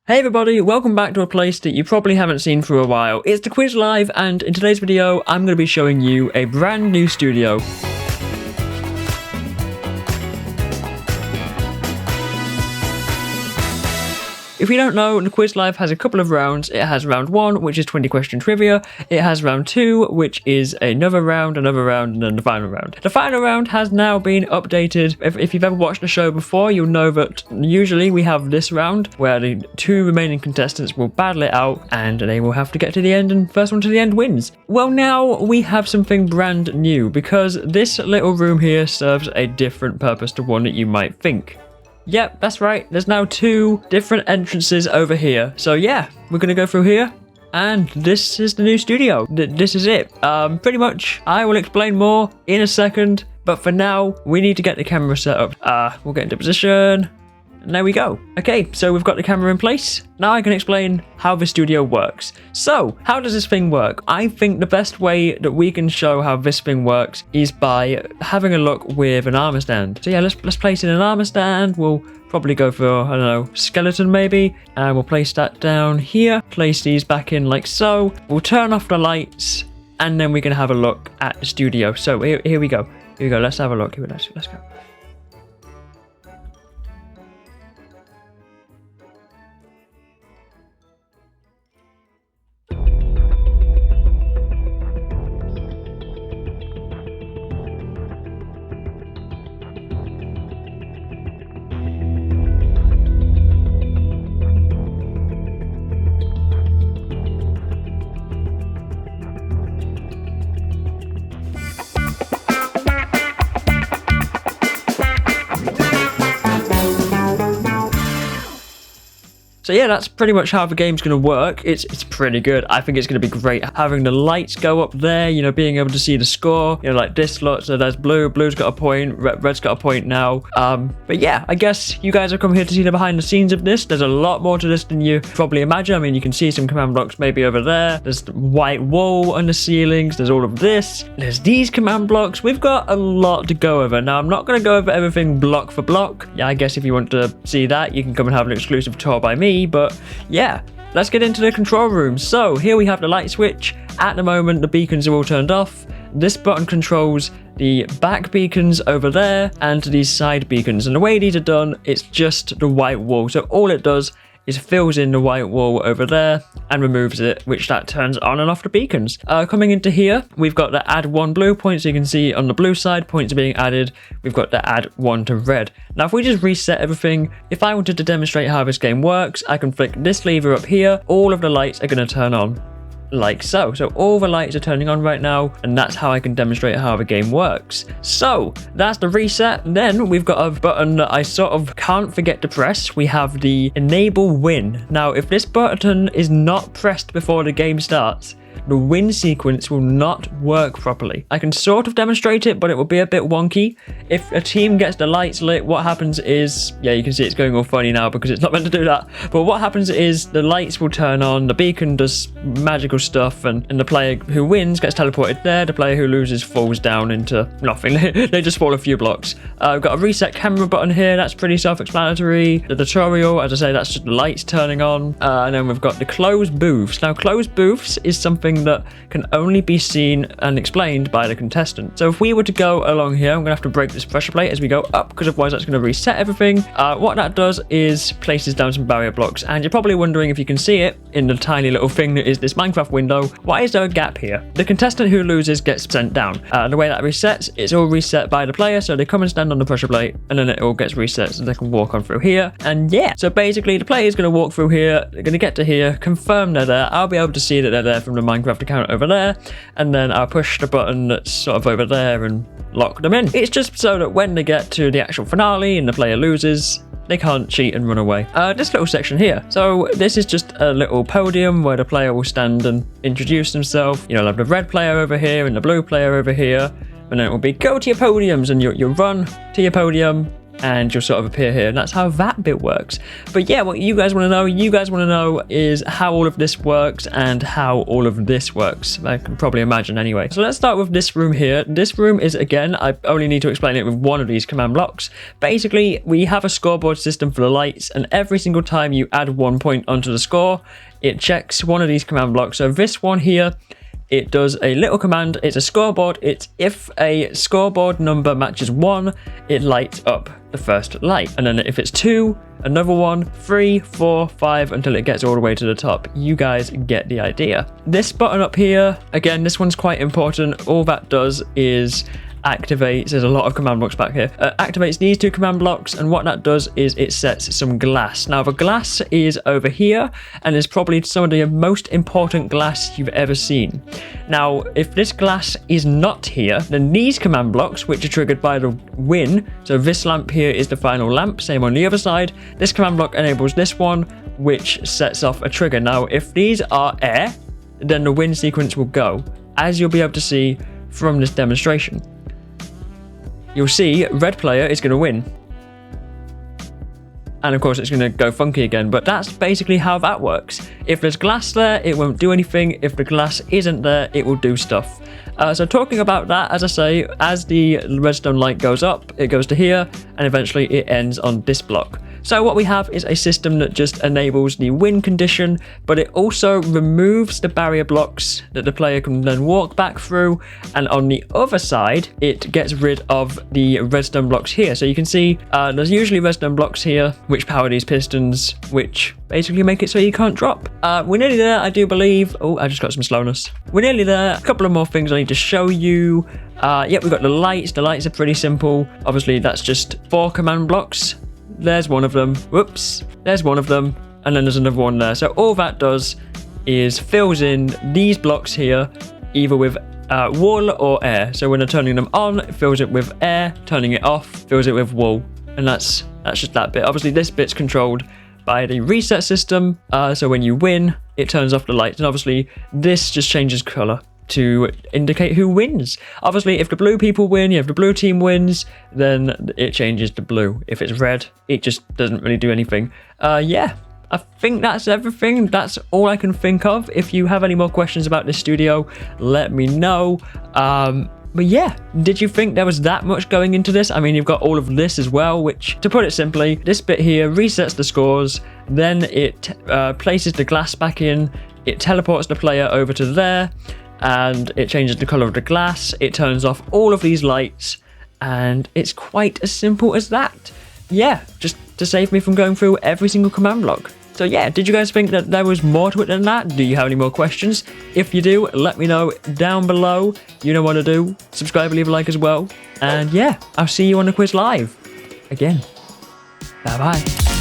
Hey everybody, welcome back to a place that you probably haven't seen for a while. It's the Quiz Live, and in today's video, I'm going to be showing you a brand new studio. If you don't know, the Quiz Live has a couple of rounds. It has round 1, which is 20 question trivia. It has round 2, which is another round, and then the final round. The final round has now been updated. If you've ever watched the show before, you'll know that usually we have this round where the 2 remaining contestants will battle it out and they will have to get to the end, and first one to the end wins. Well, now we have something brand new because this little room here serves a different purpose to one that you might think. Yep, that's right. There's now 2 different entrances over here. So yeah, we're going to go through here. And this is the new studio. This is it. Pretty much, I will explain more in a second. But for now, we need to get the camera set up. We'll get into position. And there we go. Okay, so we've got the camera in place. Now I can explain how the studio works. So, how does this thing work? I think the best way that we can show how this thing works is by having a look with an armor stand. So yeah, let's place in an armor stand. We'll probably go for, I don't know, skeleton maybe. And we'll place that down here. Place these back in like so. We'll turn off the lights. And then we can have a look at the studio. So here we go. Here we go. Let's have a look. Let's go. So yeah, that's pretty much how the game's going to work. It's pretty good. I think it's going to be great having the lights go up there, you know, being able to see the score, you know, like this lot. So there's blue, blue's got a point, red's got a point now. But yeah, I guess you guys have come here to see the behind the scenes of this. There's a lot more to this than you probably imagine. I mean, you can see some command blocks maybe over there. There's the white wall on the ceilings. There's all of this. There's these command blocks. We've got a lot to go over. Now, I'm not going to go over everything block for block. Yeah, I guess if you want to see that, you can come and have an exclusive tour by me. But yeah, let's get into the control room. So here we have the light switch. At the moment, the beacons are all turned off. This button controls the back beacons over there and these side beacons. And the way these are done, it's just the white wall. So all it does is fills in the white wall over there and removes it, which that turns on and off the beacons. Coming into here, we've got the add 1 blue point. So you can see on the blue side, points are being added. We've got the add 1 to red. Now, if we just reset everything, if I wanted to demonstrate how this game works, I can flick this lever up here. All of the lights are going to turn on like so. So all the lights are turning on right now, and that's how I can demonstrate how the game works. So that's the reset. Then we've got a button that I sort of can't forget to press. We have the enable win. Now, if this button is not pressed before the game starts, the win sequence will not work properly. I can sort of demonstrate it, but it will be a bit wonky. If a team gets the lights lit, what happens is, yeah, you can see it's going all funny now because it's not meant to do that. But what happens is the lights will turn on, the beacon does magical stuff, and the player who wins gets teleported there. The player who loses falls down into nothing. They just fall a few blocks. I've got a reset camera button here. That's pretty self-explanatory. The tutorial, as I say, that's just the lights turning on. And then we've got the closed booths. Now, closed booths is something that can only be seen and explained by the contestant. So if we were to go along here, I'm going to have to break this pressure plate as we go up, because otherwise that's going to reset everything. What that does is places down some barrier blocks, and you're probably wondering if you can see it in the tiny little thing that is this Minecraft window. Why is there a gap here? The contestant who loses gets sent down. The way that resets, it's all reset by the player, so they come and stand on the pressure plate, and then it all gets reset so they can walk on through here. And yeah, so basically the player is going to walk through here, they're going to get to here, confirm they're there. I'll be able to see that they're there from the Minecraft account over there, and then I'll push the button that's sort of over there and lock them in. It's just so that when they get to the actual finale and the player loses, they can't cheat and run away. This little section here. So this is just a little podium where the player will stand and introduce themselves. You know, I'll have the red player over here and the blue player over here. And then it will be, go to your podiums, and you run to your podium. and you'll sort of appear here, and that's how that bit works. But yeah, what you guys want to know is how all of this works and how all of this works. I can probably imagine anyway. So let's start with this room here. This room is, again, I only need to explain it with one of these command blocks. Basically, we have a scoreboard system for the lights, and every single time you add 1 point onto the score, it checks one of these command blocks. So this one here, it does a little command. It's a scoreboard. It's if a scoreboard number matches 1, it lights up the first light. And then if it's 2, another 1, 3, 4, 5, until it gets all the way to the top. You guys get the idea. This button up here, again, this one's quite important. All that does is activates, there's a lot of command blocks back here, activates these 2 command blocks, and what that does is it sets some glass. Now the glass is over here, and is probably some of the most important glass you've ever seen. Now if this glass is not here, then these command blocks, which are triggered by the win, so this lamp here is the final lamp, same on the other side, this command block enables this one, which sets off a trigger. Now if these are air, then the win sequence will go, as you'll be able to see from this demonstration. You'll see red player is going to win. And of course it's going to go funky again, but that's basically how that works. If there's glass there, it won't do anything. If the glass isn't there, it will do stuff. So talking about that, as I say, as the redstone light goes up, it goes to here, and eventually it ends on this block. So what we have is a system that just enables the win condition, but it also removes the barrier blocks that the player can then walk back through. And on the other side, it gets rid of the redstone blocks here. So you can see there's usually redstone blocks here, which power these pistons, which basically make it so you can't drop. We're nearly there, I do believe. Oh, I just got some slowness. We're nearly there. A couple of more things I need to show you. Yep, we've got the lights. The lights are pretty simple. Obviously, that's just 4 command blocks. There's one of them. Whoops. There's one of them. And then there's another one there. So all that does is fills in these blocks here, either with wool or air. So when they're turning them on, it fills it with air. Turning it off, fills it with wool. And that's just that bit. Obviously, this bit's controlled by the reset system. So when you win, it turns off the lights. And obviously, this just changes color to indicate who wins. Obviously, if the blue people win, if the blue team wins, then it changes to blue. If it's red, it just doesn't really do anything. Yeah, I think that's everything. That's all I can think of. If you have any more questions about this studio, let me know. But yeah, did you think there was that much going into this? I mean, you've got all of this as well, which, to put it simply, this bit here resets the scores, then it places the glass back in, it teleports the player over to there, and it changes the color of the glass, it turns off all of these lights, and it's quite as simple as that. Yeah, just to save me from going through every single command block. So yeah, did you guys think that there was more to it than that? Do you have any more questions? If you do, let me know down below. You know what to do. Subscribe and leave a like as well. And yeah, I'll see you on the quiz live. Again. Bye bye.